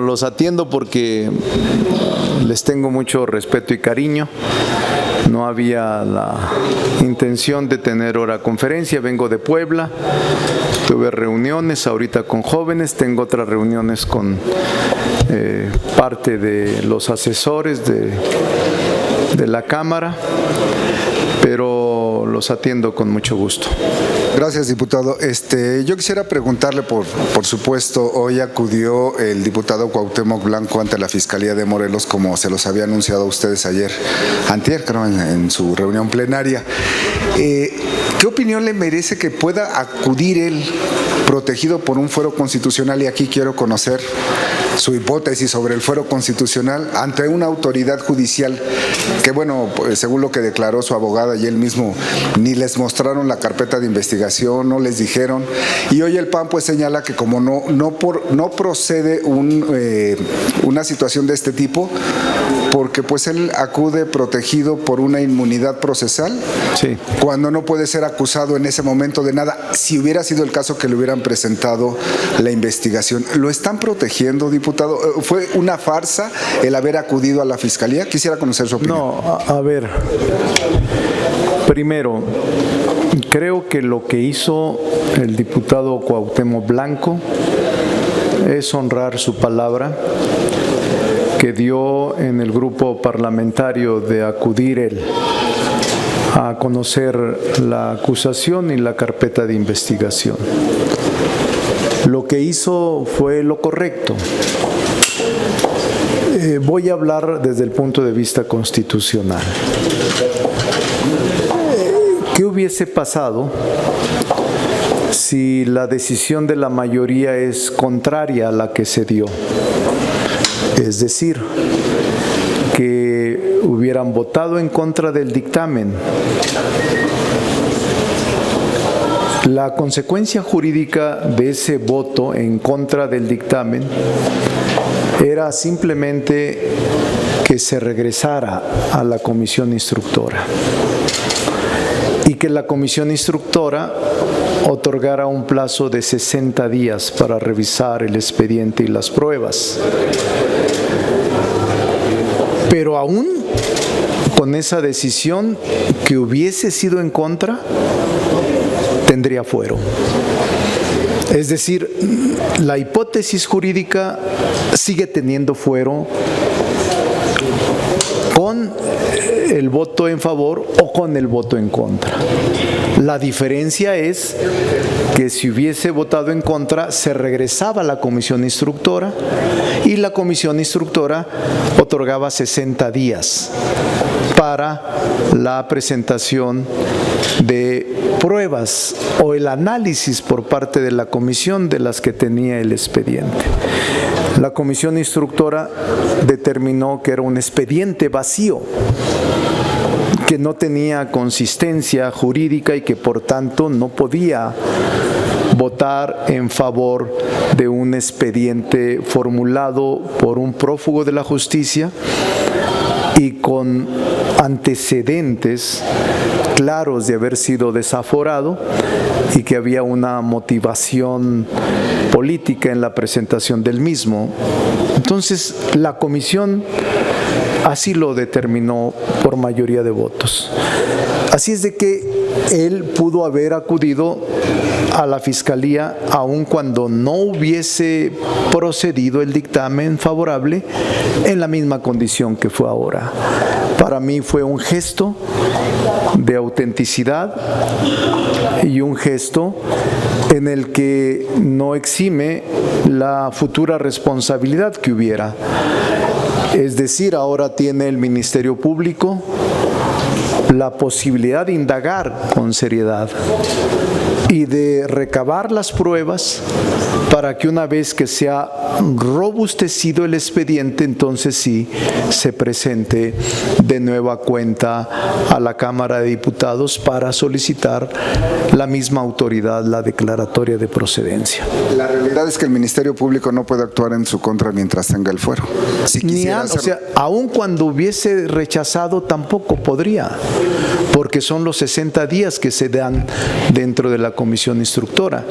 Los atiendo porque les tengo mucho respeto y cariño. No había la intención de tener hora conferencia. Vengo de Puebla, tuve reuniones ahorita con jóvenes, tengo otras reuniones con parte de los asesores de la Cámara, pero los atiendo con mucho gusto. Gracias, diputado. Yo quisiera preguntarle, por supuesto, hoy acudió el diputado Cuauhtémoc Blanco ante la Fiscalía de Morelos, como se los había anunciado a ustedes antier, creo, en su reunión plenaria. ¿Qué opinión le merece que pueda acudir él protegido por un fuero constitucional? Y aquí quiero conocer su hipótesis sobre el fuero constitucional ante una autoridad judicial que, bueno, pues, según lo que declaró su abogada y él mismo, ni les mostraron la carpeta de investigación, no les dijeron. Y hoy el PAN pues señala que como no procede una situación de este tipo, porque pues él acude protegido por una inmunidad procesal, sí, cuando no puede ser acusado en ese momento de nada, si hubiera sido el caso que le hubieran presentado la investigación. ¿Lo están protegiendo, diputado? ¿Fue una farsa el haber acudido a la Fiscalía? Quisiera conocer su opinión. No, a ver, primero, creo que lo que hizo el diputado Cuauhtémoc Blanco es honrar su palabra que dio en el grupo parlamentario de acudir él a conocer la acusación y la carpeta de investigación. Lo que hizo fue lo correcto. Voy a hablar desde el punto de vista constitucional. ¿Qué hubiese pasado si la decisión de la mayoría es contraria a la que se dio? Es decir, que hubieran votado en contra del dictamen. La consecuencia jurídica de ese voto en contra del dictamen era simplemente que se regresara a la comisión instructora y que la comisión instructora otorgara un plazo de 60 días para revisar el expediente y las pruebas. Pero aún con esa decisión que hubiese sido en contra, tendría fuero. Es decir, la hipótesis jurídica sigue teniendo fuero con el voto en favor o con el voto en contra. La diferencia es que si hubiese votado en contra, se regresaba a la comisión instructora y la comisión instructora otorgaba 60 días para la presentación de pruebas o el análisis por parte de la comisión de las que tenía el expediente. La comisión instructora determinó que era un expediente vacío, que no tenía consistencia jurídica y que por tanto no podía votar en favor de un expediente formulado por un prófugo de la justicia y con antecedentes claros de haber sido desaforado y que había una motivación política en la presentación del mismo. Entonces, la comisión así lo determinó por mayoría de votos. Así es de que él pudo haber acudido a la Fiscalía aun cuando no hubiese procedido el dictamen favorable en la misma condición que fue ahora. Para mí fue un gesto de autenticidad y un gesto en el que no exime la futura responsabilidad que hubiera. Es decir, ahora tiene el Ministerio Público la posibilidad de indagar con seriedad y de recabar las pruebas para que una vez que se ha robustecido el expediente, entonces sí se presente de nueva cuenta a la Cámara de Diputados para solicitar la misma autoridad la declaratoria de procedencia. La realidad es que el Ministerio Público no puede actuar en su contra mientras tenga el fuero. Si quisiera hacerlo. O sea, aun cuando hubiese rechazado tampoco podría, porque son los 60 días que se dan dentro de la comisión instructora.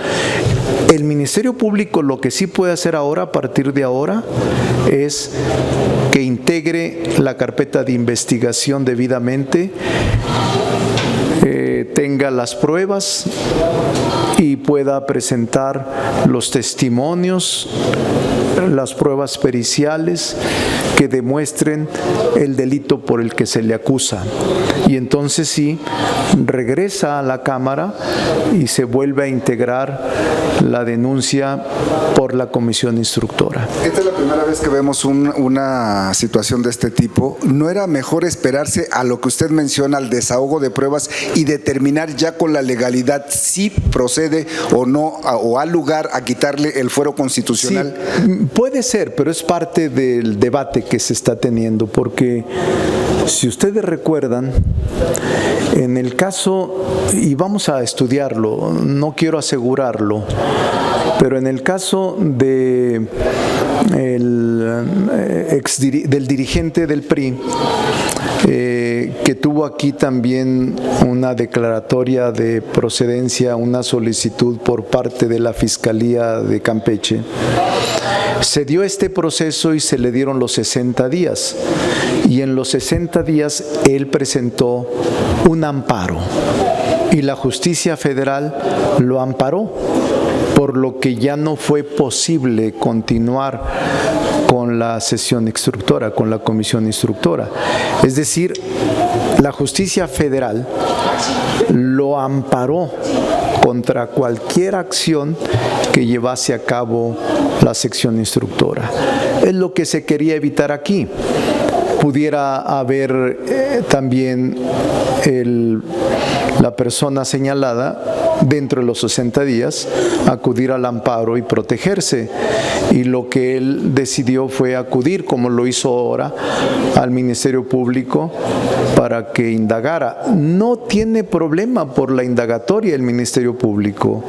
El Ministerio Público lo que sí puede hacer ahora, a partir de ahora, es que integre la carpeta de investigación debidamente, tenga las pruebas y pueda presentar los testimonios, las pruebas periciales que demuestren el delito por el que se le acusa. Y entonces sí, regresa a la Cámara y se vuelve a integrar la denuncia por la comisión instructora. Esta es la primera vez que vemos una situación de este tipo. ¿No era mejor esperarse a lo que usted menciona, al desahogo de pruebas, y determinar ya con la legalidad si procede o no, o ha lugar a quitarle el fuero constitucional? Sí, puede ser, pero es parte del debate que se está teniendo, porque si ustedes recuerdan, en el caso, y vamos a estudiarlo, no quiero asegurarlo, pero en el caso del dirigente del PRI, que tuvo aquí también una declaratoria de procedencia, una solicitud por parte de la Fiscalía de Campeche, se dio este proceso y se le dieron los 60 días. Y en los 60 días él presentó un amparo y la justicia federal lo amparó, por lo que ya no fue posible continuar con la sesión instructora, con la comisión instructora. Es decir, la justicia federal lo amparó contra cualquier acción que llevase a cabo la sección instructora. Es lo que se quería evitar aquí. Pudiera haber también la persona señalada dentro de los 60 días acudir al amparo y protegerse, y lo que él decidió fue acudir, como lo hizo ahora, al Ministerio Público para que indagara. No tiene problema por la indagatoria el Ministerio Público,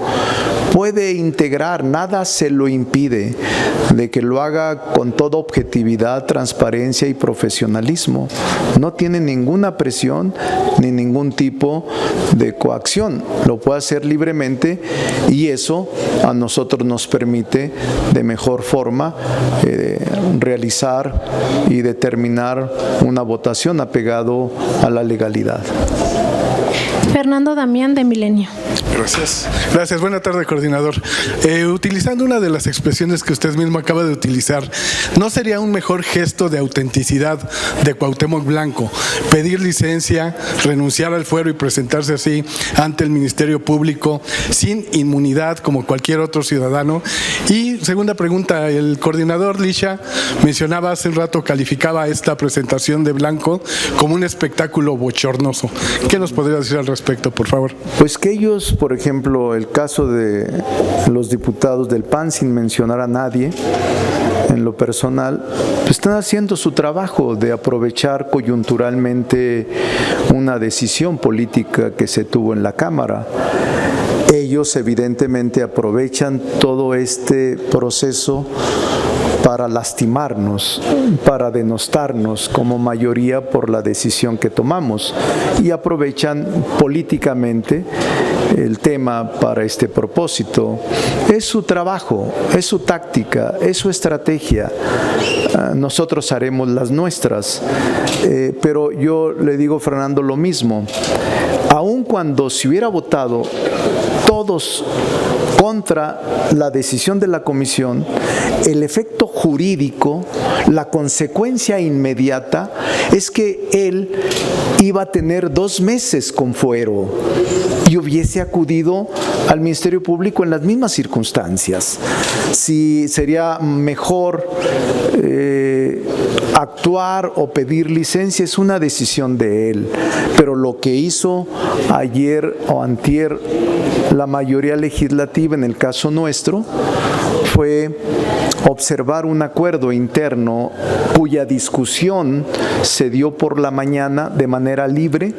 puede integrar, nada se lo impide, de que lo haga con toda objetividad, transparencia y profesionalismo. No tiene ninguna presión ni ningún tipo de coacción, lo puede hacer libremente, y eso a nosotros nos permite de mejor forma realizar y determinar una votación apegado a la legalidad. Fernando Damián, de Milenio. Gracias. Gracias. Buena tarde, coordinador. Utilizando una de las expresiones que usted mismo acaba de utilizar, ¿no sería un mejor gesto de autenticidad de Cuauhtémoc Blanco pedir licencia, renunciar al fuero y presentarse así ante el Ministerio Público sin inmunidad como cualquier otro ciudadano? Y segunda pregunta, el coordinador Lisha mencionaba hace un rato, calificaba esta presentación de Blanco como un espectáculo bochornoso. ¿Qué nos podría decir al respecto, por favor? Pues que ellos, por ejemplo, el caso de los diputados del PAN, sin mencionar a nadie, en lo personal, pues están haciendo su trabajo de aprovechar coyunturalmente una decisión política que se tuvo en la Cámara. Ellos evidentemente aprovechan todo este proceso para lastimarnos, para denostarnos como mayoría por la decisión que tomamos, y aprovechan políticamente el tema para este propósito. Es su trabajo, es su táctica, es su estrategia. Nosotros haremos las nuestras, pero yo le digo, Fernando, lo mismo. Aun cuando se hubiera votado todos contra la decisión de la comisión, el efecto jurídico, la consecuencia inmediata es que él iba a tener 2 meses con fuero y hubiese acudido al Ministerio Público en las mismas circunstancias. Si sería mejor actuar o pedir licencia, es una decisión de él, pero lo que hizo ayer o antier la mayoría legislativa en el caso nuestro fue observar un acuerdo interno cuya discusión se dio por la mañana de manera libre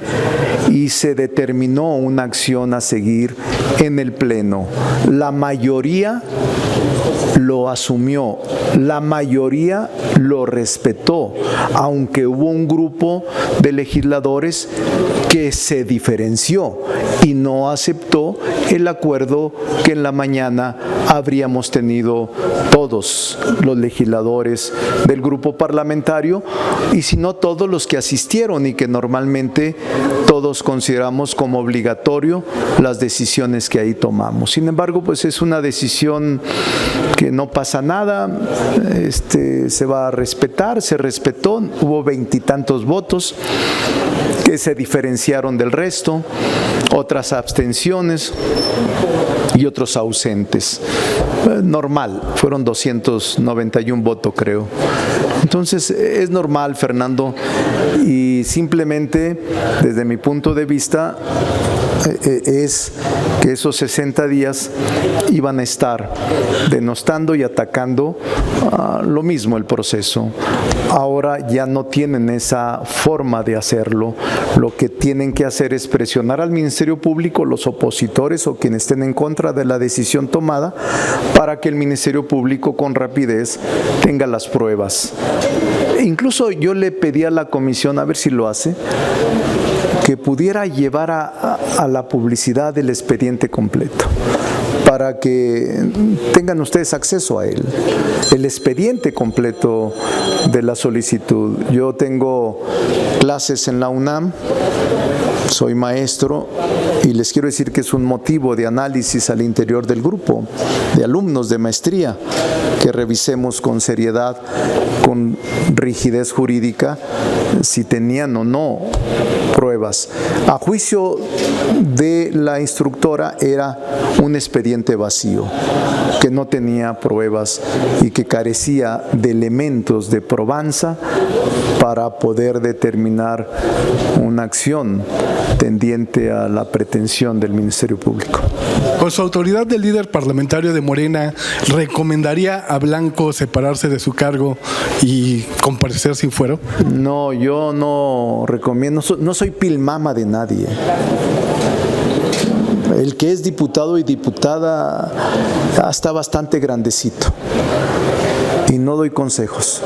y se determinó una acción a seguir en el Pleno. La mayoría lo asumió, la mayoría lo respetó, aunque hubo un grupo de legisladores que se diferenció y no aceptó el acuerdo que en la mañana habríamos tenido todos los legisladores del grupo parlamentario, y si no todos los que asistieron y que normalmente todos consideramos como obligatorio las decisiones que ahí tomamos. Sin embargo, pues es una decisión que no pasa nada, se va a respetar, se respetó, hubo 20 y tantos votos que se diferenciaron del resto, otras abstenciones y otros ausentes. Normal, fueron 291 votos, creo. Entonces, es normal, Fernando, y simplemente, desde mi punto de vista, es que esos 60 días iban a estar denostando y atacando lo mismo el proceso. Ahora ya no tienen esa forma de hacerlo. Lo que tienen que hacer es presionar al Ministerio Público, los opositores o quienes estén en contra de la decisión tomada, para que el Ministerio Público con rapidez tenga las pruebas. Incluso yo le pedí a la comisión, a ver si lo hace, que pudiera llevar a la publicidad del expediente completo, para que tengan ustedes acceso a él, el expediente completo de la solicitud. Yo tengo clases en la UNAM, soy maestro, y les quiero decir que es un motivo de análisis al interior del grupo de alumnos de maestría, que revisemos con seriedad, con rigidez jurídica, si tenían o no pruebas. A juicio de la instructora era un expediente vacío, que no tenía pruebas y que carecía de elementos de probanza para poder determinar una acción tendiente a la pretensión del Ministerio Público. Con su autoridad de líder parlamentario de Morena, ¿recomendaría a Blanco separarse de su cargo y comparecer sin fuero? No, yo no recomiendo, no soy pilmama de nadie. El que es diputado y diputada está bastante grandecito y no doy consejos.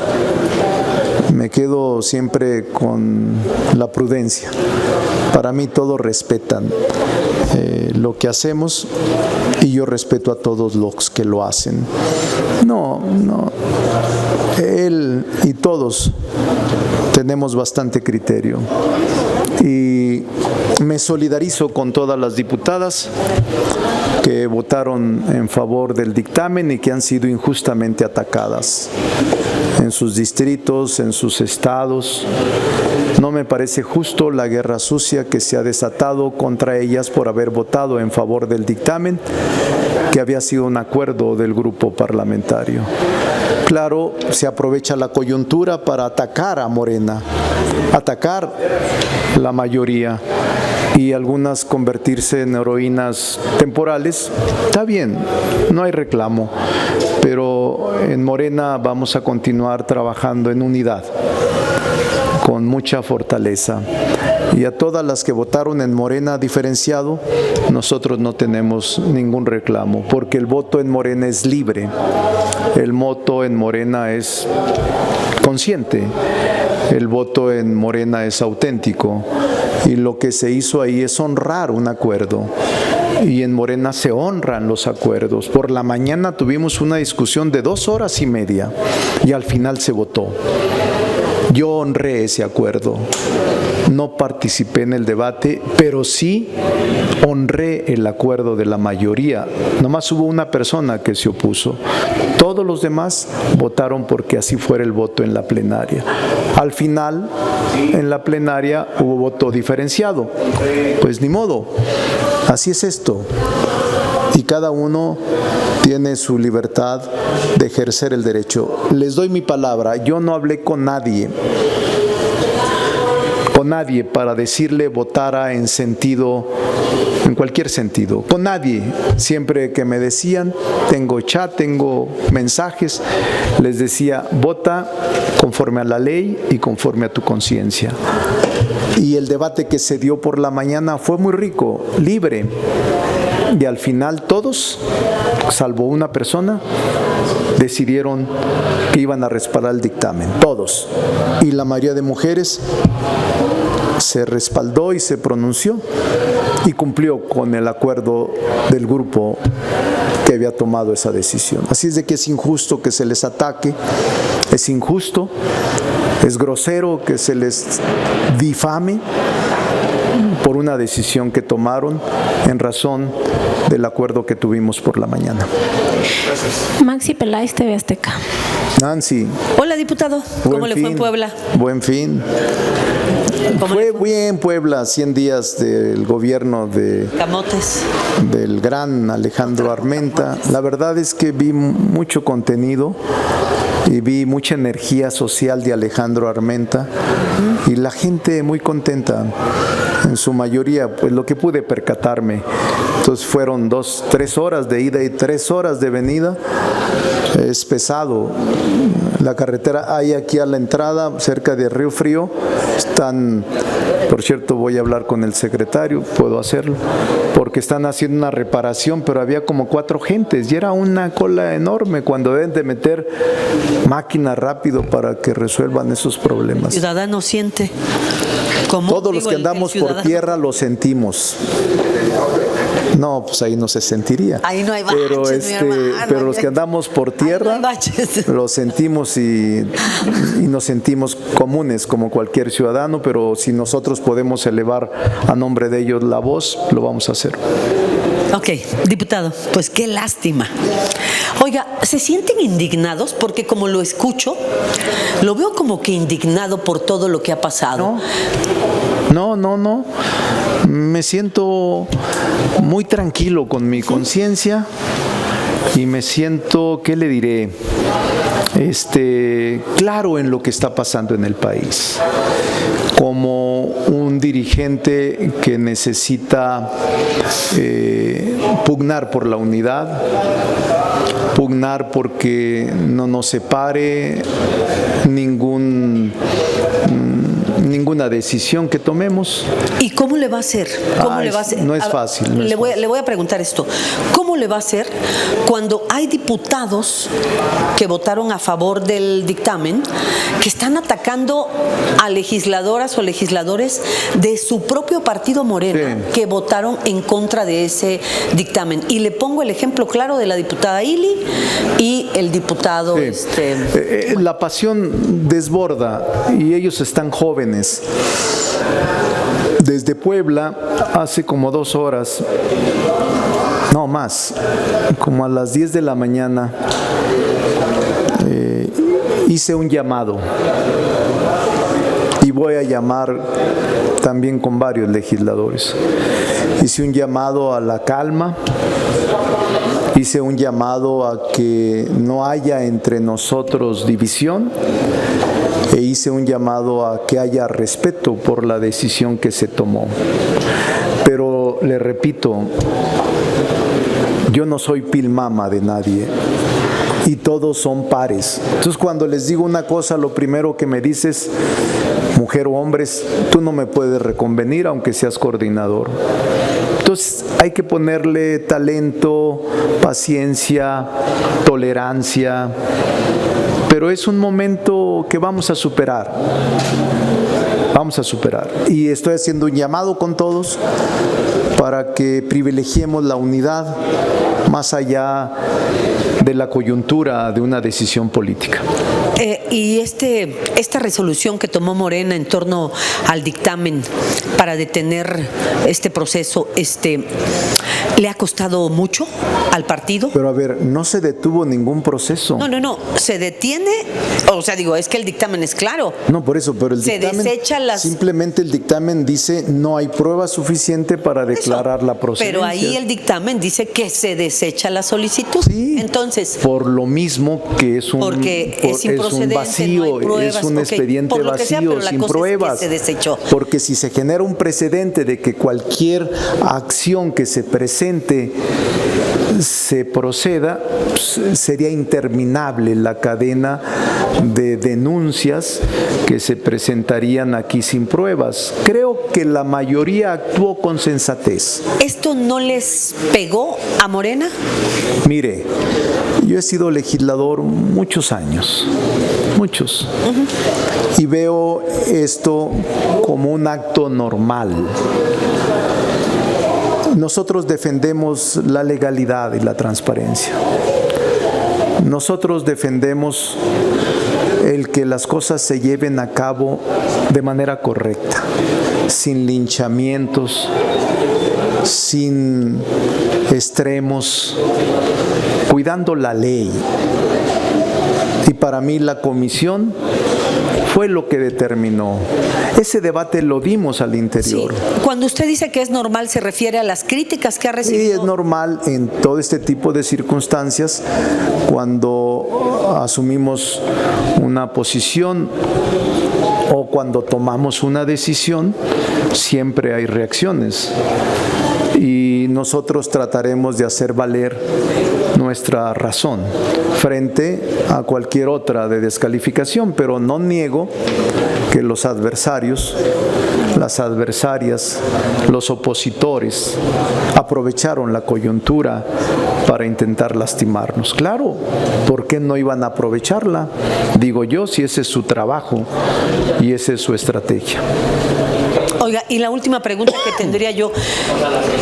Me quedo siempre con la prudencia. Para mí todos respetan lo que hacemos y yo respeto a todos los que lo hacen. No, él y todos tenemos bastante criterio y me solidarizo con todas las diputadas que votaron en favor del dictamen y que han sido injustamente atacadas en sus distritos, en sus estados. No me parece justo la guerra sucia que se ha desatado contra ellas por haber votado en favor del dictamen, que había sido un acuerdo del grupo parlamentario. Claro, se aprovecha la coyuntura para atacar a Morena, atacar la mayoría y algunas convertirse en heroínas temporales. Está bien, no hay reclamo, pero en Morena vamos a continuar trabajando en unidad, con mucha fortaleza. Y a todas las que votaron en Morena diferenciado, nosotros no tenemos ningún reclamo, porque el voto en Morena es libre, el voto en Morena es consciente, el voto en Morena es auténtico, y lo que se hizo ahí es honrar un acuerdo. Y en Morena se honran los acuerdos. Por la mañana tuvimos una discusión de 2 horas y media y al final se votó. Yo honré ese acuerdo. No participé en el debate, pero sí honré el acuerdo de la mayoría. Nomás hubo una persona que se opuso. Todos los demás votaron porque así fuera el voto en la plenaria. Al final, en la plenaria hubo voto diferenciado. Pues ni modo, así es esto. Y cada uno tiene su libertad de ejercer el derecho. Les doy mi palabra, yo no hablé con nadie para decirle votara en cualquier sentido, con nadie. Siempre que me decían, tengo chat, tengo mensajes, les decía, vota conforme a la ley y conforme a tu conciencia. Y el debate que se dio por la mañana fue muy rico, libre. Y al final todos, salvo una persona, decidieron que iban a respaldar el dictamen, todos. Y la mayoría de mujeres se respaldó y se pronunció y cumplió con el acuerdo del grupo que había tomado esa decisión. Así es de que es injusto que se les ataque, es injusto, es grosero que se les difame por una decisión que tomaron en razón del acuerdo que tuvimos por la mañana. Maxi Peláez, TV Azteca. Nancy. Hola, diputado. ¿Cómo buen le fue en fin. Puebla? Buen fin. ¿Cómo Fue le fue? bien Puebla, 100 días del gobierno Camotes. del gran Alejandro Armenta. La verdad es que vi mucho contenido y vi mucha energía social de Alejandro Armenta y la gente muy contenta, en su mayoría, pues lo que pude percatarme. Entonces fueron 3 horas de ida y 3 horas de venida. Es pesado. La carretera hay aquí a la entrada, cerca de Río Frío. Están, por cierto, voy a hablar con el secretario, puedo hacerlo, porque están haciendo una reparación, pero había como 4 gentes y era una cola enorme cuando deben de meter máquina rápido para que resuelvan esos problemas. Ciudadano siente. ¿Cómo? Todos los Digo, que el andamos por ciudadano. tierra lo sentimos. No, pues ahí no se sentiría. Ahí no hay baches, pero mi hermano. pero los que andamos por tierra Ahí no hay baches. lo sentimos y nos sentimos comunes como cualquier ciudadano, pero si nosotros podemos elevar a nombre de ellos la voz, lo vamos a hacer. Ok, diputado, pues qué lástima. Oiga, ¿se sienten indignados? Porque como lo escucho, lo veo como que indignado por todo lo que ha pasado. No. Me siento muy tranquilo con mi conciencia y me siento, ¿qué le diré? Claro en lo que está pasando en el país. Como un dirigente que necesita pugnar por la unidad, pugnar porque no nos separe ninguna decisión que tomemos. ¿Y cómo le va a hacer? ¿Cómo le va a hacer? No es fácil. Le voy a preguntar esto. ¿Cómo le va a hacer cuando hay diputados que votaron a favor del dictamen que están atacando a legisladoras o legisladores de su propio partido Morena, Sí. que votaron en contra de ese dictamen? Y le pongo el ejemplo claro de la diputada Ili y el diputado Sí. La pasión desborda y ellos están jóvenes. Desde Puebla, hace como 2 horas, no más, como a las 10 de la mañana, hice un llamado y voy a llamar también con varios legisladores. Hice un llamado a la calma. Hice un llamado a que no haya entre nosotros división e hice un llamado a que haya respeto por la decisión que se tomó. Pero le repito, yo no soy pilmama de nadie y todos son pares. Entonces cuando les digo una cosa, lo primero que me dices, mujer o hombres, tú no me puedes reconvenir aunque seas coordinador. Entonces hay que ponerle talento, paciencia, tolerancia, pero es un momento que vamos a superar. Vamos a superar. Y estoy haciendo un llamado con todos para que privilegiemos la unidad más allá de la coyuntura de una decisión política. Y esta resolución que tomó Morena en torno al dictamen para detener este proceso, ¿le ha costado mucho al partido? Pero a ver, no se detuvo ningún proceso. No, se detiene, o sea, digo, es que el dictamen es claro. No, por eso, pero el Se dictamen, desecha simplemente el dictamen dice no hay prueba suficiente para declarar la procedencia. Pero ahí el dictamen dice que se desecha la solicitud. Sí, entonces, por lo mismo que es un, porque es un improcedente, vacío, no hay pruebas, es un ok, expediente por lo que sea, vacío, pero la sin cosa es que pruebas. se desechó. Porque si se genera un precedente de que cualquier acción que se presente se proceda, pues, sería interminable la cadena de denuncias que se presentarían aquí sin pruebas. Creo que la mayoría actuó con sensatez. ¿Esto no les pegó a Morena? Mire, yo he sido legislador muchos años, muchos, y veo esto como un acto normal. Nosotros defendemos la legalidad y la transparencia. Nosotros defendemos el que las cosas se lleven a cabo de manera correcta, sin linchamientos, sin extremos, cuidando la ley. Y para mí la comisión fue lo que determinó. Ese debate lo dimos al interior. Sí. Cuando usted dice que es normal, ¿se refiere a las críticas que ha recibido? Sí, es normal en todo este tipo de circunstancias cuando asumimos una posición o cuando tomamos una decisión, siempre hay reacciones. Y nosotros trataremos de hacer valer nuestra razón frente a cualquier otra de descalificación, pero no niego que los adversarios, las adversarias, los opositores aprovecharon la coyuntura para intentar lastimarnos. Claro, ¿por qué no iban a aprovecharla? Digo yo, si ese es su trabajo y esa es su estrategia. Oiga, y la última pregunta que tendría yo,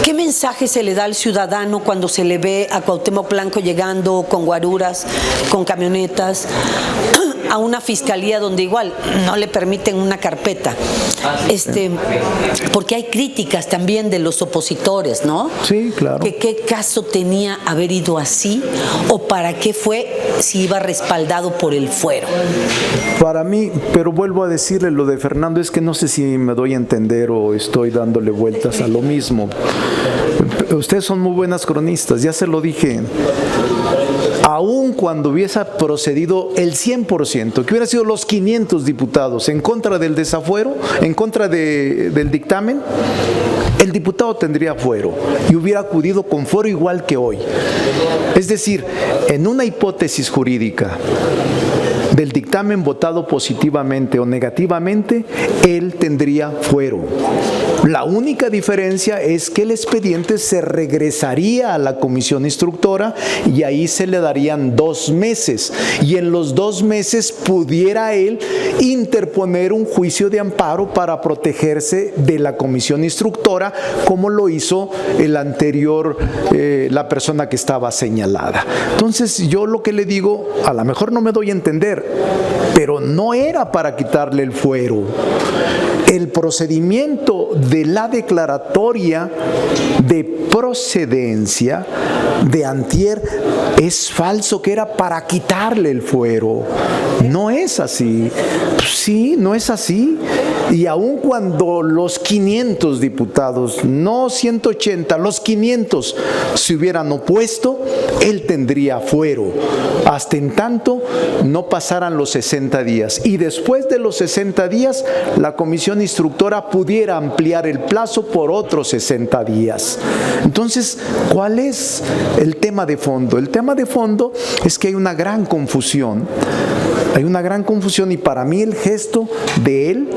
¿qué mensaje se le da al ciudadano cuando se le ve a Cuauhtémoc Blanco llegando con guaruras, con camionetas, a una fiscalía donde igual no le permiten una carpeta? Porque hay críticas también de los opositores, ¿no? Sí, claro. ¿Qué caso tenía haber ido así o para qué fue si iba respaldado por el fuero? Para mí, pero vuelvo a decirle, lo de Fernando es que no sé si me doy a entender o estoy dándole vueltas a lo mismo. Ustedes son muy buenas cronistas, ya se lo dije. Aún cuando hubiese procedido el 100%, que hubieran sido los 500 diputados en contra del desafuero, en contra del dictamen, el diputado tendría fuero y hubiera acudido con fuero igual que hoy. Es decir, en una hipótesis jurídica del dictamen votado positivamente o negativamente, él tendría fuero. La única diferencia es que el expediente se regresaría a la comisión instructora y ahí se le darían 2 meses. Y en los 2 meses pudiera él interponer un juicio de amparo para protegerse de la comisión instructora, como lo hizo el anterior, la persona que estaba señalada. Entonces, yo lo que le digo, a lo mejor no me doy a entender, pero no era para quitarle el fuero. El procedimiento de la declaratoria de procedencia de antier es falso, que era para quitarle el fuero. No es así. Sí, no es así. Y aun cuando los 500 diputados, no 180, los 500 se hubieran opuesto, él tendría fuero, hasta en tanto no pasaran los 60 días. Y después de los 60 días, la comisión instructora pudiera ampliar el plazo por otros 60 días. Entonces, ¿cuál es el tema de fondo? El tema de fondo es que hay una gran confusión. Hay una gran confusión y para mí el gesto de él,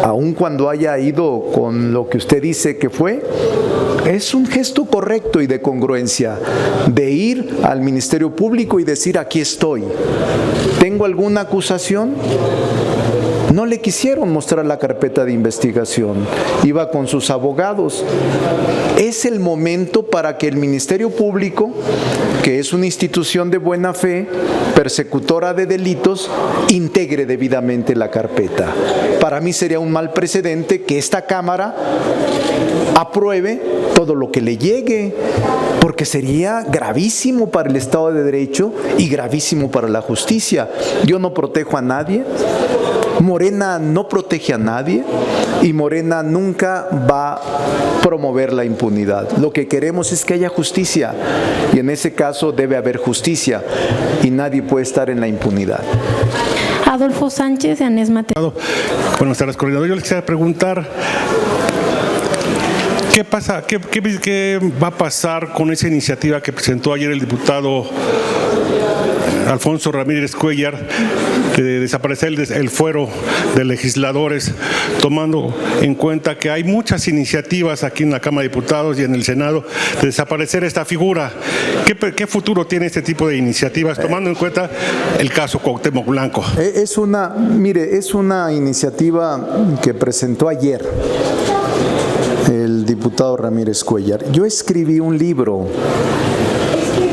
aun cuando haya ido con lo que usted dice que fue, es un gesto correcto y de congruencia, de ir al Ministerio Público y decir: aquí estoy. ¿Tengo alguna acusación? No le quisieron mostrar la carpeta de investigación, iba con sus abogados. Es el momento para que el Ministerio Público, que es una institución de buena fe, persecutora de delitos, integre debidamente la carpeta. Para mí sería un mal precedente que esta Cámara apruebe todo lo que le llegue, porque sería gravísimo para el Estado de Derecho y gravísimo para la justicia. Yo no protejo a nadie, Morena no protege a nadie y Morena nunca va a promover la impunidad. Lo que queremos es que haya justicia y en ese caso debe haber justicia y nadie puede estar en la impunidad. Adolfo Sánchez, de Anés Mateo. Buenas tardes, coordinador. Yo les quisiera preguntar, ¿qué pasa pasa? ¿Qué va a pasar con esa iniciativa que presentó ayer el diputado Alfonso Ramírez Cuéllar de desaparecer el fuero de legisladores, tomando en cuenta que hay muchas iniciativas aquí en la Cámara de Diputados y en el Senado de desaparecer esta figura? ¿Qué futuro tiene este tipo de iniciativas, tomando en cuenta el caso Cuauhtémoc Blanco? Es una iniciativa que presentó ayer el diputado Ramírez Cuéllar. Yo escribí un libro,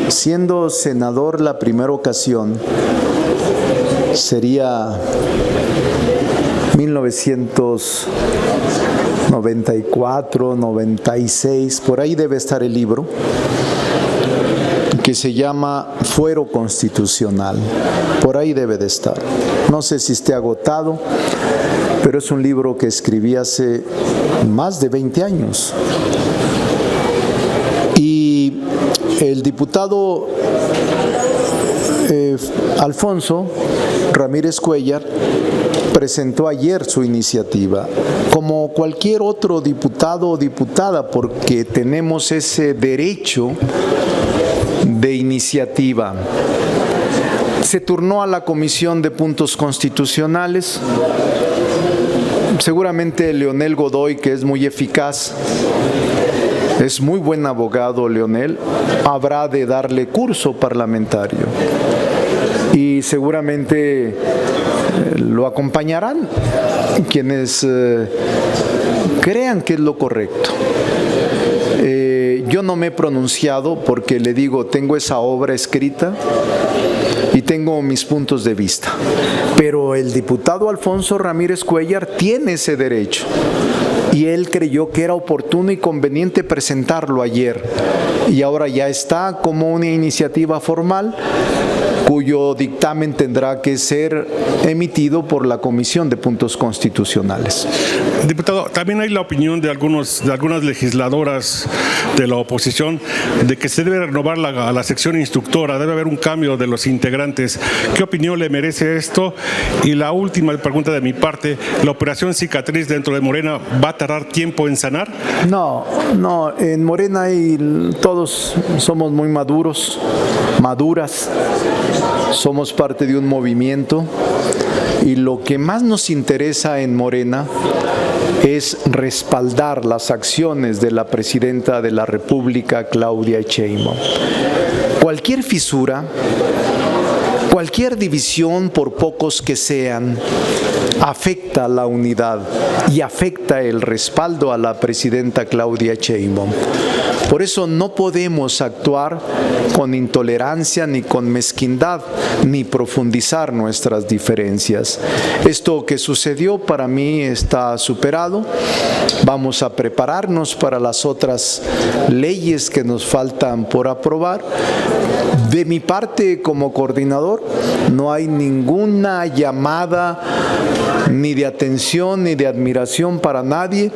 siendo senador la primera ocasión, sería 1994, 96, por ahí debe estar el libro, que se llama Fuero Constitucional. Por ahí debe de estar. No sé si esté agotado, pero es un libro que escribí hace más de 20 años. Y el diputado Alfonso Ramírez Cuéllar presentó ayer su iniciativa, como cualquier otro diputado o diputada, porque tenemos ese derecho de iniciativa. Se turnó a la Comisión de Puntos Constitucionales. Seguramente Leonel Godoy, que es muy eficaz, es muy buen abogado Leonel, habrá de darle curso parlamentario. Y seguramente lo acompañarán quienes crean que es lo correcto. Yo no me he pronunciado porque le digo, tengo esa obra escrita y tengo mis puntos de vista. Pero el diputado Alfonso Ramírez Cuéllar tiene ese derecho. Y él creyó que era oportuno y conveniente presentarlo ayer. Y ahora ya está como una iniciativa formal, cuyo dictamen tendrá que ser emitido por la Comisión de Puntos Constitucionales. Diputado, también hay la opinión de algunas legisladoras de la oposición de que se debe renovar la sección instructora, debe haber un cambio de los integrantes. ¿Qué opinión le merece esto? Y la última pregunta de mi parte, ¿la operación cicatriz dentro de Morena va a tardar tiempo en sanar? No, en Morena todos somos muy maduras, somos parte de un movimiento y lo que más nos interesa en Morena es respaldar las acciones de la presidenta de la República, Claudia Sheinbaum. Cualquier fisura, cualquier división, por pocos que sean, afecta la unidad y afecta el respaldo a la presidenta Claudia Sheinbaum. Por eso no podemos actuar con intolerancia ni con mezquindad, ni profundizar nuestras diferencias. Esto que sucedió para mí está superado. Vamos a prepararnos para las otras leyes que nos faltan por aprobar. De mi parte, como coordinador, no hay ninguna llamada ni de atención ni de admiración para nadie,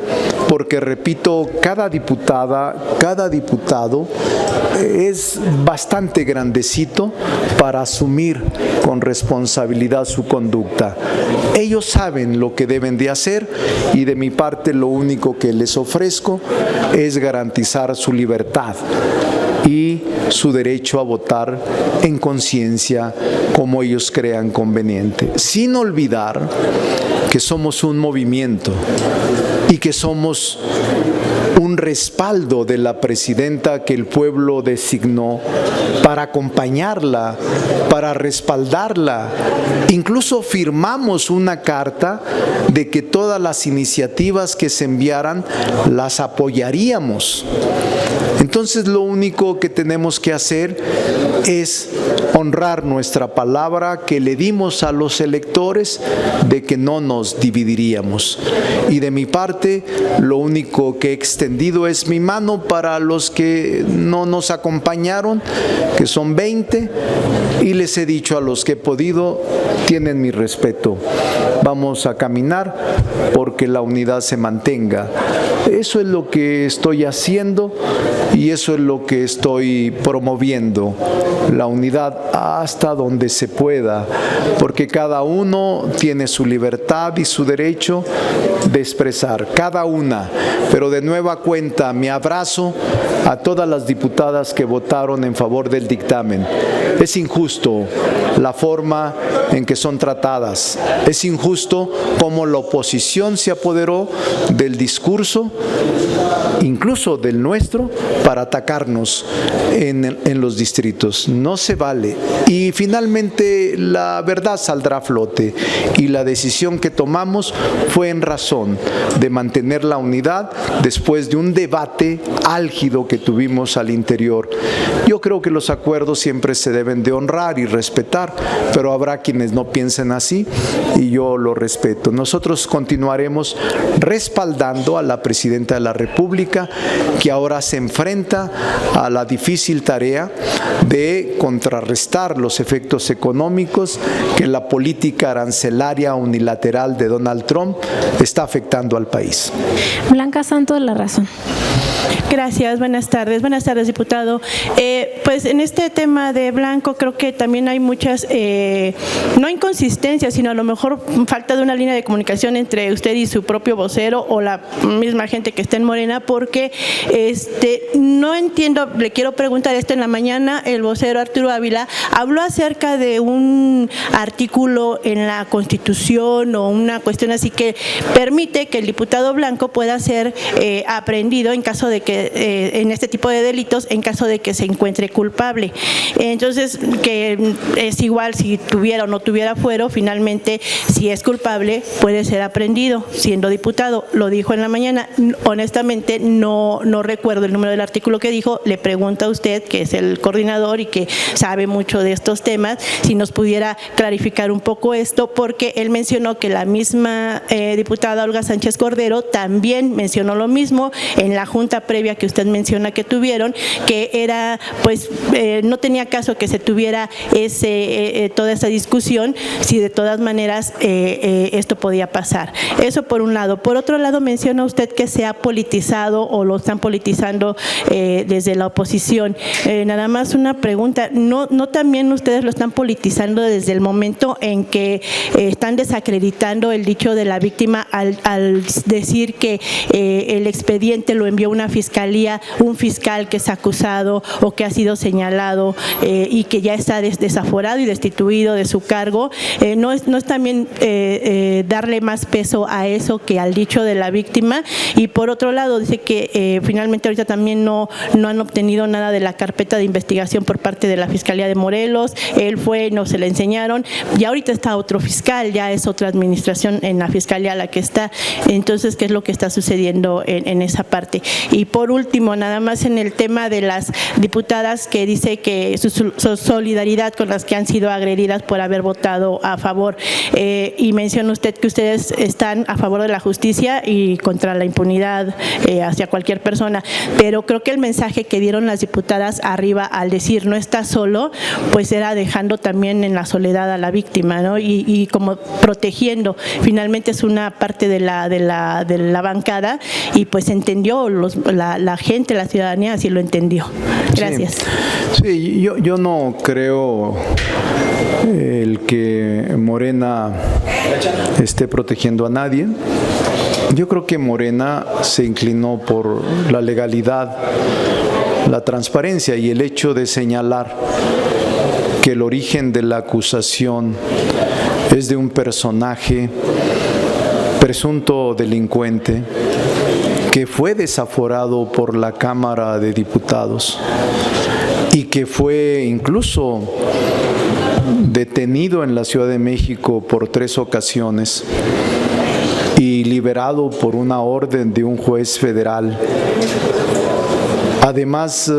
porque repito, cada diputada, cada diputado es bastante grandecito para asumir con responsabilidad su conducta. Ellos saben lo que deben de hacer y de mi parte lo único que les ofrezco es garantizar su libertad y su derecho a votar en conciencia como ellos crean conveniente, sin olvidar que somos un movimiento y que somos un respaldo de la presidenta que el pueblo designó para acompañarla, para respaldarla. Incluso firmamos una carta de que todas las iniciativas que se enviaran las apoyaríamos. Entonces lo único que tenemos que hacer es honrar nuestra palabra que le dimos a los electores de que no nos dividiríamos. Y de mi parte, lo único que he extendido es mi mano para los que no nos acompañaron, que son 20, y les he dicho a los que he podido, tienen mi respeto. Vamos a caminar porque la unidad se mantenga. Eso es lo que estoy haciendo y eso es lo que estoy promoviendo, la unidad hasta donde se pueda, porque cada uno tiene su libertad y su derecho de expresar, cada una. Pero de nueva cuenta, mi abrazo a todas las diputadas que votaron en favor del dictamen. Es injusto la forma en que son tratadas, es injusto cómo la oposición se apoderó del discurso, incluso del nuestro, para atacarnos en los distritos. No se vale. Y finalmente la verdad saldrá a flote y la decisión que tomamos fue en razón de mantener la unidad después de un debate álgido que tuvimos al interior. Yo creo que los acuerdos siempre se deben de honrar y respetar, pero habrá quienes no piensen así y yo lo respeto. Nosotros continuaremos respaldando a la Presidenta de la República, que ahora se enfrenta a la difícil tarea de contrarrestar los efectos económicos que la política arancelaria unilateral de Donald Trump está afectando al país. Blanca Santos, La Razón. Gracias, buenas tardes, diputado. Pues en este tema de Blanco creo que también hay muchas, no inconsistencias, sino a lo mejor falta de una línea de comunicación entre usted y su propio vocero o la misma gente que está en Morena, porque no entiendo, le quiero preguntar esto. En la mañana el vocero Arturo Ávila habló acerca de un artículo en la Constitución o una cuestión así que permite que el diputado Blanco pueda ser aprehendido en caso de que en este tipo de delitos, en caso de que se encuentre culpable. Entonces, que es igual si tuviera o no tuviera fuero, finalmente si es culpable puede ser aprehendido siendo diputado. Lo dijo en la mañana. Honestamente no recuerdo el número del artículo que dijo. Le pregunto a usted, que es el coordinador y que sabe mucho de estos temas, si nos pudiera clarificar un poco esto, porque él mencionó que la misma diputada Olga Sánchez Cordero también mencionó lo mismo en la junta previa que usted menciona que tuvieron, que era, pues, no tenía caso que se tuviera toda esa discusión, si de todas maneras esto podía pasar. Eso por un lado. Por otro lado, menciona usted que se ha politizado o lo están politizando desde la oposición. Nada más una pregunta, ¿no también ustedes lo están politizando desde el momento en que están desacreditando el dicho de la víctima al decir que el expediente lo envió una fiscalía, un fiscal que es acusado o que ha sido señalado y que ya está desaforado y destituido de su cargo? ¿No es también darle más peso a eso que al dicho de la víctima? Y por otro lado, dice que finalmente ahorita también no han obtenido nada de la carpeta de investigación por parte de la Fiscalía de Morelos. Él fue, no se le enseñaron, y ahorita está otro fiscal, ya es otra administración en la Fiscalía la que está. Entonces, ¿qué es lo que está sucediendo en esa parte? Y por último, nada más en el tema de las diputadas, que dice que su solidaridad con las que han sido agredidas por haber votado a favor, y menciona usted que ustedes están a favor de la justicia y contra la impunidad hacia cualquier persona, pero creo que el mensaje que dieron las diputadas arriba al decir no está solo, pues era dejando también en la soledad a la víctima, ¿no? Y como protegiendo. Finalmente es una parte de la bancada y pues entendió la gente, la ciudadanía así lo entendió. Gracias. Sí, yo no creo el que Morena esté protegiendo a nadie. Yo creo que Morena se inclinó por la legalidad, la transparencia y el hecho de señalar que el origen de la acusación es de un personaje presunto delincuente que fue desaforado por la Cámara de Diputados y que fue incluso detenido en la Ciudad de México por 3 ocasiones y liberado por una orden de un juez federal. Además,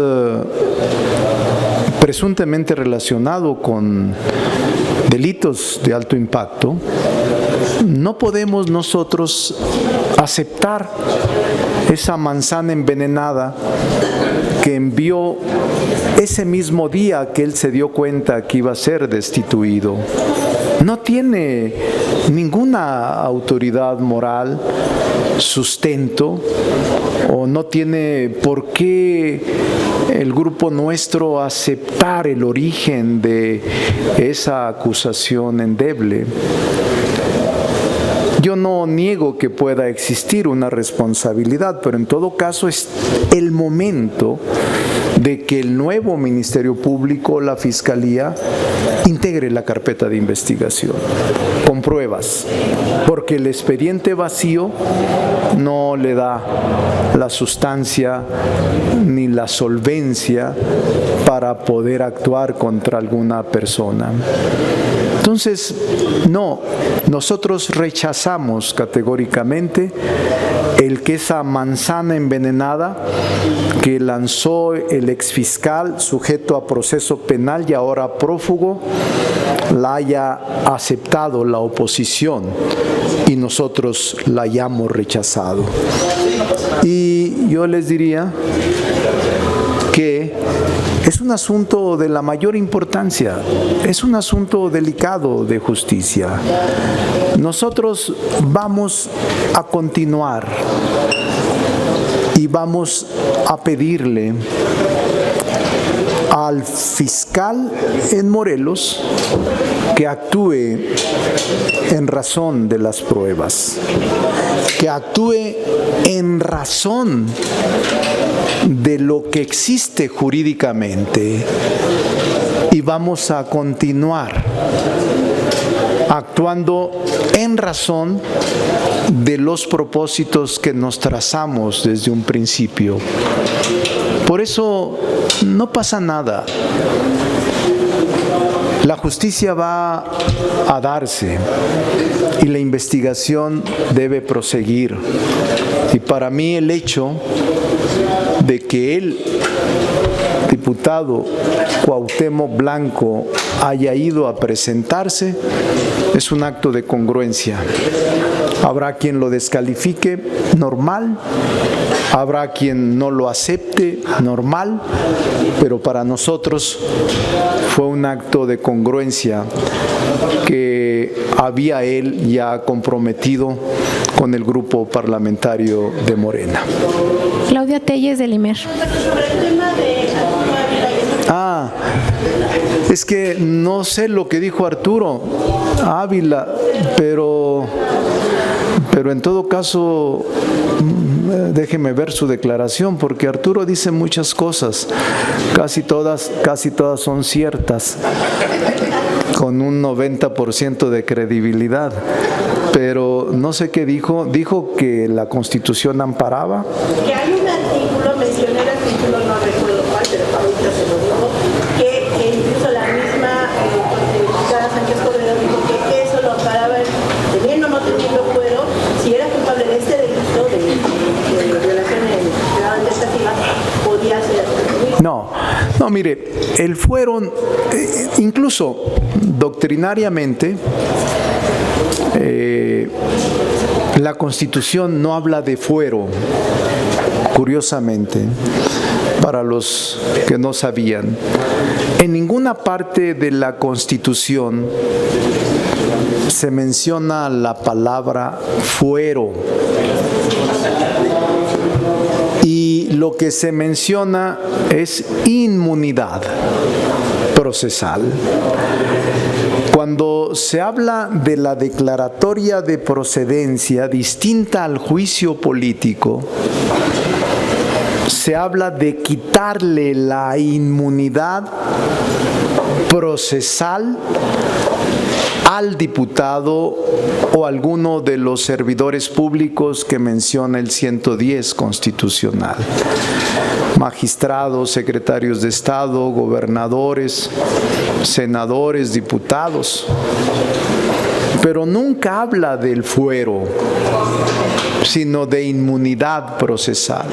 presuntamente relacionado con delitos de alto impacto, no podemos nosotros aceptar esa manzana envenenada que envió ese mismo día que él se dio cuenta que iba a ser destituido. no tiene ninguna autoridad moral, sustento, o no tiene por qué el grupo nuestro aceptar el origen de esa acusación endeble. Yo no niego que pueda existir una responsabilidad, pero en todo caso es el momento de que el nuevo Ministerio Público, la Fiscalía, integre la carpeta de investigación con pruebas, porque el expediente vacío no le da la sustancia ni la solvencia para poder actuar contra alguna persona. Entonces, no, nosotros rechazamos categóricamente el que esa manzana envenenada que lanzó el exfiscal sujeto a proceso penal y ahora prófugo la haya aceptado la oposición y nosotros la hayamos rechazado. Y yo les diría que es un asunto de la mayor importancia, es un asunto delicado de justicia. Nosotros vamos a continuar y vamos a pedirle al fiscal en Morelos que actúe en razón de las pruebas, que actúe en razón de lo que existe jurídicamente, y vamos a continuar actuando en razón de los propósitos que nos trazamos desde un principio. Por eso no pasa nada. La justicia va a darse y la investigación debe proseguir. Y para mí el hecho de que el diputado Cuauhtémoc Blanco haya ido a presentarse es un acto de congruencia. Habrá quien lo descalifique, normal. Habrá quien no lo acepte, normal. Pero para nosotros fue un acto de congruencia que había él ya comprometido con el grupo parlamentario de Morena. Claudia Telles, del IMER. Es que no sé lo que dijo Arturo Ávila, pero en todo caso déjeme ver su declaración, porque Arturo dice muchas cosas, casi todas son ciertas, con un 90% de credibilidad, pero no sé qué dijo. Dijo que la Constitución amparaba. Que hay un artículo, mencioné el artículo, no recuerdo cuál, pero ahorita se lo digo, que incluso la misma diputada Sánchez Cordero dijo que eso lo amparaba, teniendo o no teniendo fuero, si era culpable de este delito de violación de esta fila, podía ser. No, mire, el fuero, incluso doctrinariamente, la Constitución no habla de fuero, curiosamente, para los que no sabían. En ninguna parte de la Constitución se menciona la palabra fuero. Y lo que se menciona es inmunidad procesal. Cuando se habla de la declaratoria de procedencia distinta al juicio político, se habla de quitarle la inmunidad procesal al diputado o alguno de los servidores públicos que menciona el 110 constitucional. Magistrados, secretarios de Estado, gobernadores, senadores, diputados. Pero nunca habla del fuero. sino de inmunidad procesal.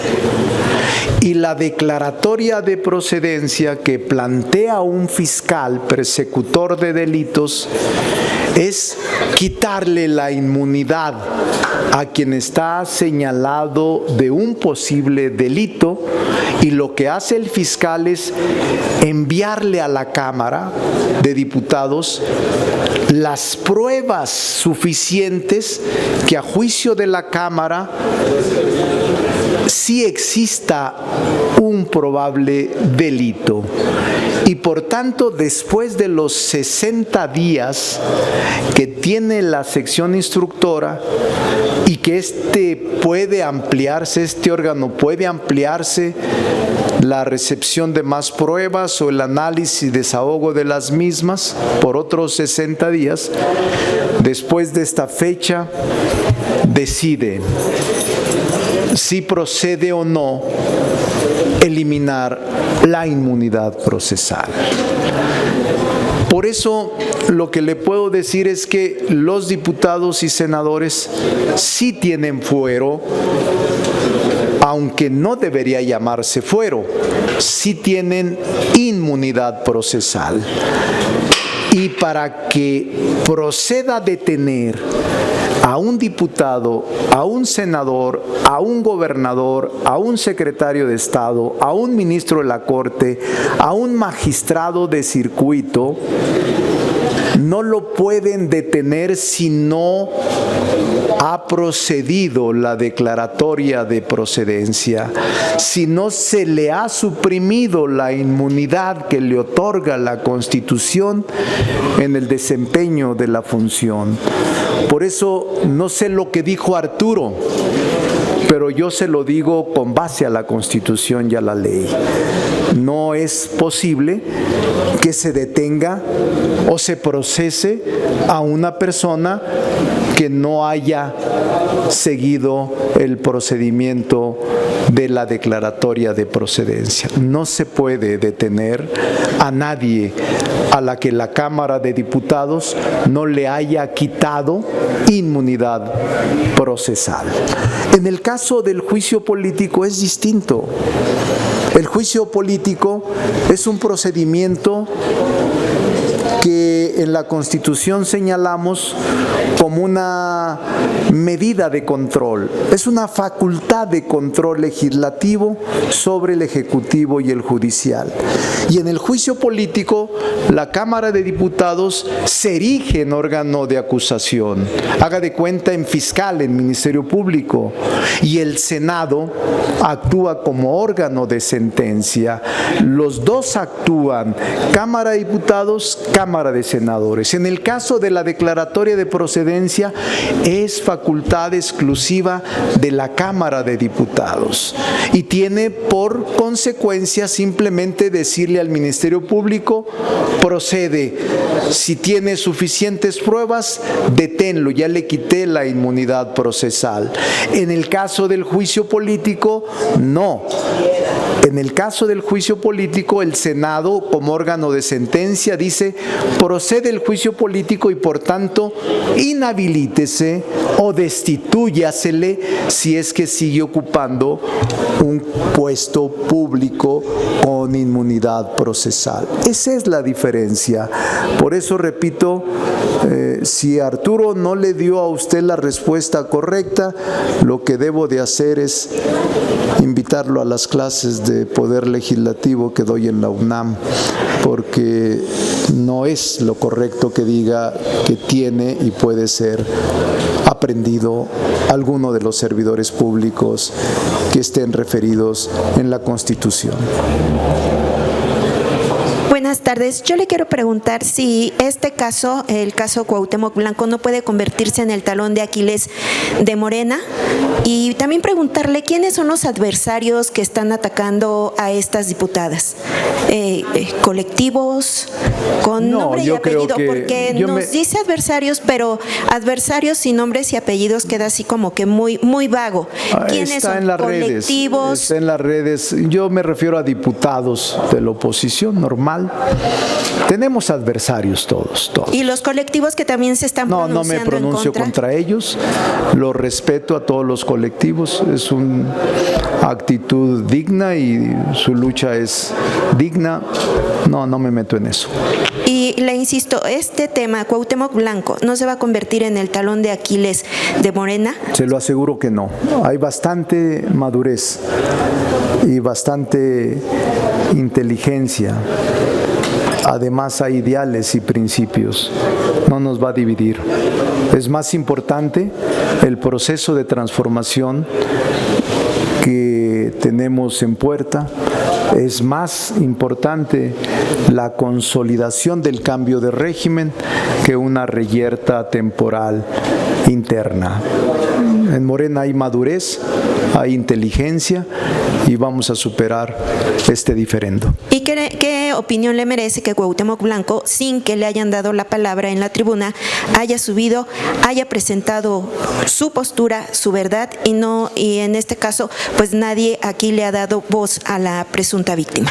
Y la declaratoria de procedencia que plantea un fiscal persecutor de delitos es quitarle la inmunidad a quien está señalado de un posible delito, y lo que hace el fiscal es enviarle a la Cámara de Diputados las pruebas suficientes que a juicio de la Cámara sí exista un probable delito. Y por tanto, después de los 60 días que tiene la sección instructora y que este órgano puede ampliarse, la recepción de más pruebas o el análisis y desahogo de las mismas por otros 60 días, después de esta fecha decide si procede o no eliminar la inmunidad procesal. Por eso, lo que le puedo decir es que los diputados y senadores sí tienen fuero, aunque no debería llamarse fuero, sí tienen inmunidad procesal. Y para que proceda a detener a un diputado, a un senador, a un gobernador, a un secretario de Estado, a un ministro de la Corte, a un magistrado de circuito, no lo pueden detener si no ha procedido la declaratoria de procedencia, si no se le ha suprimido la inmunidad que le otorga la Constitución en el desempeño de la función. Por eso no sé lo que dijo Arturo, pero yo se lo digo con base a la Constitución y a la ley. No es posible que se detenga o se procese a una persona que no haya seguido el procedimiento de la declaratoria de procedencia. No se puede detener a nadie a la que la Cámara de Diputados no le haya quitado inmunidad procesal. En el caso del juicio político es distinto. El juicio político es un procedimiento que en la Constitución señalamos como una medida de control. Es una facultad de control legislativo sobre el Ejecutivo y el Judicial. Y en el juicio político, la Cámara de Diputados se erige en órgano de acusación. Haga de cuenta en fiscal, en Ministerio Público. Y el Senado actúa como órgano de sentencia. Los dos actúan, Cámara de Diputados, Cámara de Senadores. En el caso de la declaratoria de procedencia, es facultad exclusiva de la Cámara de Diputados y tiene por consecuencia simplemente decirle al Ministerio Público: procede, si tiene suficientes pruebas, deténlo, ya le quité la inmunidad procesal. En el caso del juicio político, no. En el caso del juicio político, el Senado, como órgano de sentencia, dice: procede el juicio político y por tanto inhabilítese o destitúyasele si es que sigue ocupando un puesto público con inmunidad procesal. Esa es la diferencia. Por eso repito, si Arturo no le dio a usted la respuesta correcta, lo que debo de hacer es invitarlo a las clases de Poder Legislativo que doy en la UNAM, porque no es lo correcto que diga que tiene y puede ser aprendido alguno de los servidores públicos que estén referidos en la Constitución. Buenas tardes. Yo le quiero preguntar si este caso, el caso Cuauhtémoc Blanco, no puede convertirse en el talón de Aquiles de Morena, y también preguntarle quiénes son los adversarios que están atacando a estas diputadas. ¿Colectivos con nombre y apellido? Porque nos dice adversarios, pero adversarios sin nombres y apellidos queda así como que muy vago. ¿Quiénes son? En las redes. ¿Colectivos? Está en las redes. Yo me refiero a diputados de la oposición normal, Tenemos adversarios todos. Y los colectivos que también se están No pronunciando me pronuncio en contra. contra ellos, lo respeto a todos los colectivos, es una actitud digna y su lucha es digna, no me meto en eso. Y le insisto, este tema, Cuauhtémoc Blanco, ¿no se va a convertir en el talón de Aquiles de Morena? Se lo aseguro que no, hay bastante madurez y bastante inteligencia. Además hay ideales y principios, no nos va a dividir. Es más importante el proceso de transformación que tenemos en puerta, es más importante la consolidación del cambio de régimen que una reyerta temporal interna. En Morena hay madurez, hay inteligencia y vamos a superar este diferendo. ¿Y qué opinión le merece que Cuauhtémoc Blanco, sin que le hayan dado la palabra en la tribuna, haya subido, haya presentado su postura, su verdad y en este caso, pues nadie aquí le ha dado voz a la presunta víctima?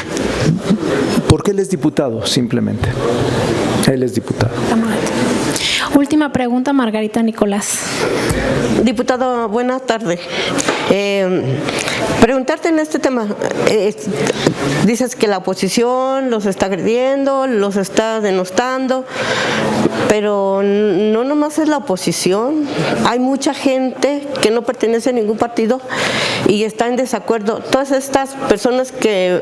Porque él es diputado, simplemente. Él es diputado. Última pregunta, Margarita Nicolás. Diputado, buena tarde. Preguntarte en este tema, dices que la oposición los está agrediendo, los está denostando, pero no nomás es la oposición, hay mucha gente que no pertenece a ningún partido y está en desacuerdo. Todas estas personas que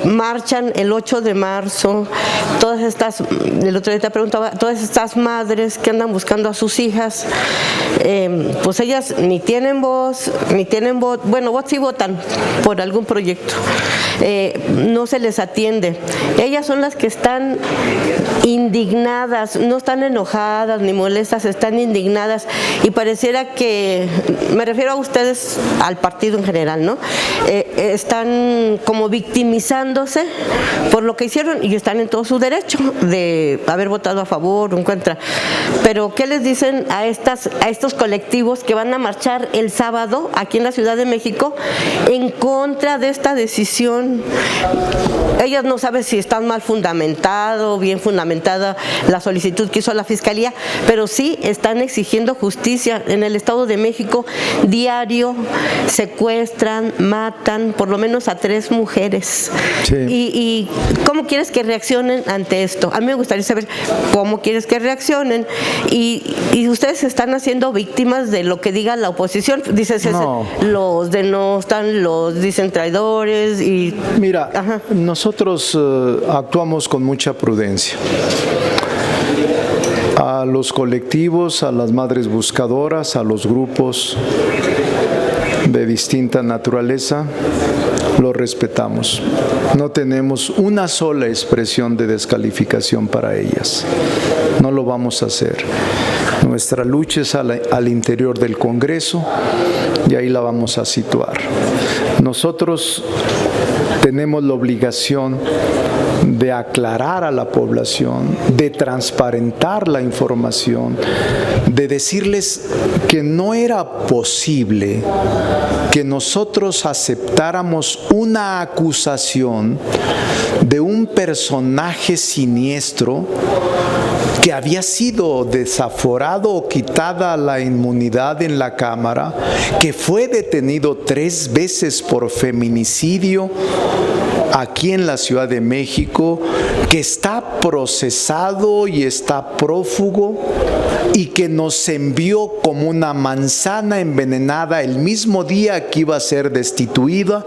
marchan el 8 de marzo, todas estas, el otro día te preguntaba, todas estas madres que andan buscando a sus hijas, pues ellas ni tienen voz, bueno, votos sí votan por algún proyecto, no se les atiende. Ellas son las que están indignadas, no están enojadas ni molestas, están indignadas y pareciera que, me refiero a ustedes, al partido en general, ¿no? Están como victimizándose por lo que hicieron y están en todo su derecho de haber votado a favor o en contra. Pero ¿qué les dicen a estos colectivos que van a marchar el sábado aquí en la Ciudad de México en contra de esta decisión? Ellas no saben si está mal fundamentado, bien fundamentada la solicitud que hizo la Fiscalía, pero sí están exigiendo justicia. En el Estado de México diario secuestran, matan por lo menos a 3 mujeres. Sí. ¿Y cómo quieres que reaccionen ante esto? A mí me gustaría saber cómo quieres que reaccionen y ustedes se están haciendo víctimas de lo que diga la oposición. Dices, No. Los denostan, los dicen traidores y... Mira, Ajá. nosotros actuamos con mucha prudencia. A los colectivos, a las madres buscadoras, a los grupos de distinta naturaleza, lo respetamos. No tenemos una sola expresión de descalificación para ellas. No lo vamos a hacer. Nuestra lucha es al interior del Congreso y ahí la vamos a situar. Nosotros tenemos la obligación de aclarar a la población, de transparentar la información, de decirles que no era posible que nosotros aceptáramos una acusación de un personaje siniestro que había sido desaforado o quitada la inmunidad en la Cámara, que fue detenido 3 veces por feminicidio aquí en la Ciudad de México, que está procesado y está prófugo y que nos envió como una manzana envenenada el mismo día que iba a ser destituida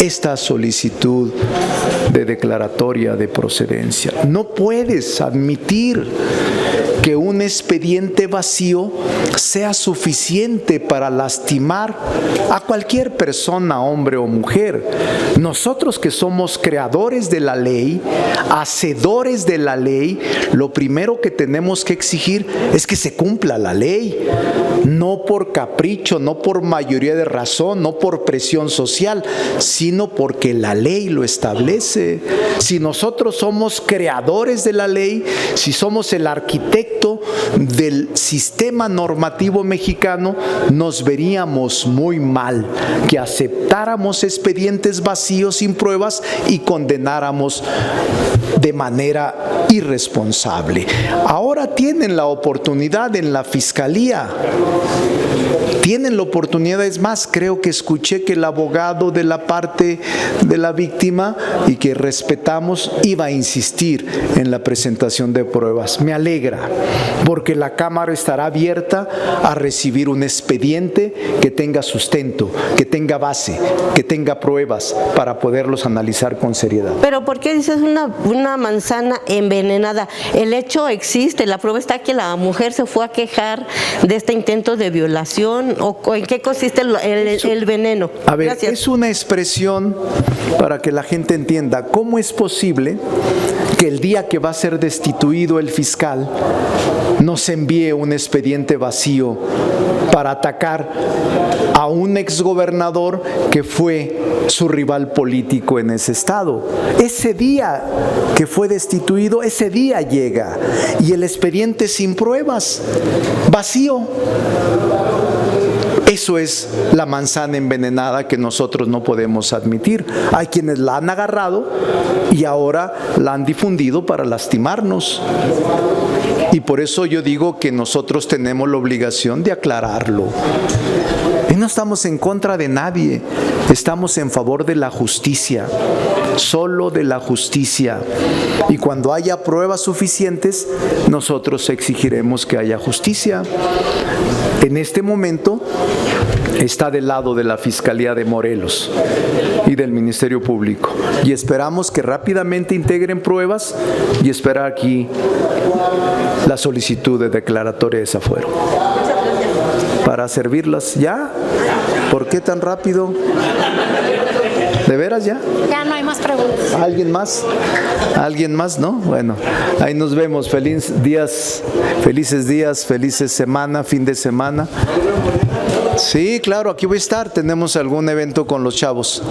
esta solicitud de declaratoria de procedencia. No puedes admitir que un expediente vacío sea suficiente para lastimar a cualquier persona, hombre o mujer. Nosotros que somos creadores de la ley, hacedores de la ley, lo primero que tenemos que exigir es que se cumpla la ley, no por capricho, no por mayoría de razón, no por presión social, sino porque la ley lo establece. Si nosotros somos creadores de la ley, si somos el arquitecto aspecto del sistema normativo mexicano nos veríamos muy mal que aceptáramos expedientes vacíos sin pruebas y condenáramos de manera irresponsable. Ahora tienen la oportunidad en la Fiscalía. Tienen la oportunidad, es más, creo que escuché que el abogado de la parte de la víctima y que respetamos iba a insistir en la presentación de pruebas. Me alegra, porque la Cámara estará abierta a recibir un expediente que tenga sustento, que tenga base, que tenga pruebas para poderlos analizar con seriedad. Pero ¿por qué dices una manzana envenenada? El hecho existe, la prueba está que la mujer se fue a quejar de este intento de violación. ¿O en qué consiste el veneno? A ver, Gracias. es una expresión para que la gente entienda cómo es posible que el día que va a ser destituido el fiscal nos envíe un expediente vacío para atacar a un exgobernador que fue su rival político en ese estado. Ese día que fue destituido, ese día llega y el expediente sin pruebas, vacío. Eso es la manzana envenenada que nosotros no podemos admitir. Hay quienes la han agarrado y ahora la han difundido para lastimarnos. Y por eso yo digo que nosotros tenemos la obligación de aclararlo. Y no estamos en contra de nadie, estamos en favor de la justicia, solo de la justicia. Y cuando haya pruebas suficientes, nosotros exigiremos que haya justicia. En este momento está del lado de la Fiscalía de Morelos y del Ministerio Público. Y esperamos que rápidamente integren pruebas y esperar aquí la solicitud de declaratoria de desafuero. Para servirlas. ¿Ya? ¿Por qué tan rápido? ¿De veras ya? Ya no hay más preguntas. ¿Alguien más? ¿Alguien más? ¿No? Bueno, ahí nos vemos. Felices días, felices semana, fin de semana. Sí, claro, aquí voy a estar. Tenemos algún evento con los chavos.